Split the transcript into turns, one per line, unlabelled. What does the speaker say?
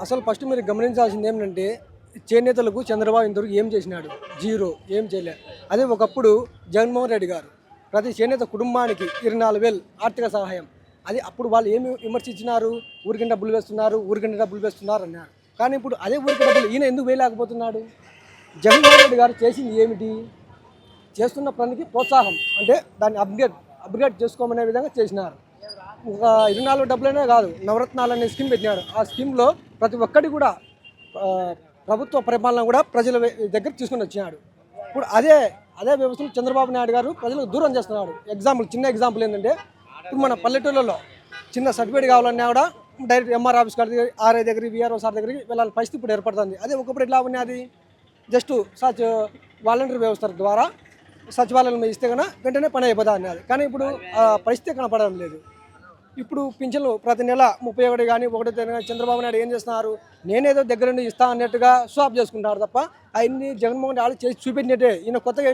అసలు ఫస్ట్ మీరు గమనించాల్సింది ఏమిటంటే చేనేతలకు చంద్రబాబు ఇంతవరకు ఏం చేసినాడు? జీరో. ఏం చేయలే. అదే ఒకప్పుడు జగన్మోహన్ రెడ్డి గారు ప్రతి చేనేత కుటుంబానికి 24,000 ఆర్థిక సహాయం. అది అప్పుడు వాళ్ళు ఏమి విమర్శించినారు? ఊరికింత డబ్బులు వేస్తున్నారు, ఊరికింత డబ్బులు వేస్తున్నారు అన్నారు. కానీ ఇప్పుడు అదే ఊరికి డబ్బులు ఈయన ఎందుకు వేయలేకపోతున్నాడు? జగన్మోహన్ రెడ్డి గారు చేసింది ఏమిటి? చేస్తున్న పనికి ప్రోత్సాహం, అంటే దాన్ని అప్గ్రేడ్ చేసుకోమనే విధంగా చేసినారు. ఒక 24 డబ్బులనే కాదు, నవరత్నాలు అనే స్కీమ్ పెట్టినారు. ఆ స్కీమ్లో ప్రతి ఒక్కటి కూడా ప్రభుత్వ పరిపాలన కూడా ప్రజల దగ్గర తీసుకొని వచ్చినాడు. ఇప్పుడు అదే వ్యవస్థను చంద్రబాబు నాయుడు గారు ప్రజలకు దూరం చేస్తున్నాడు. చిన్న ఎగ్జాంపుల్ ఏంటంటే, ఇప్పుడు మన పల్లెటూళ్ళలో చిన్న సర్టిఫికేట్ కావాలన్నా కూడా డైరెక్ట్ ఎంఆర్ ఆఫీస్ కాడ ఆర్ఐ దగ్గర, విఆర్ఓ సార్ దగ్గరికి వెళ్ళాలి పరిస్థితి ఇప్పుడు ఏర్పడుతుంది. అదే ఒకప్పుడు ఎట్లా ఉన్నది? జస్ట్ వాలంటీర్ వ్యవస్థ ద్వారా సచివాలయం ఇస్తే కన్నా వెంటనే పని అయిపోతా అన్నది. కానీ ఇప్పుడు పరిస్థితి కనపడడం లేదు. ఇప్పుడు పింఛన్లు ప్రతి నెల 31 కానీ 1 కానీ చంద్రబాబు నాయుడు ఏం చేస్తున్నారు? నేనేదో దగ్గర నుండి ఇస్తా అన్నట్టుగా స్వాప్ చేసుకుంటారు తప్ప అవన్నీ జగన్మోహన్ రెడ్డి చేసి చూపెట్టినట్టే. ఈయన కొత్తగా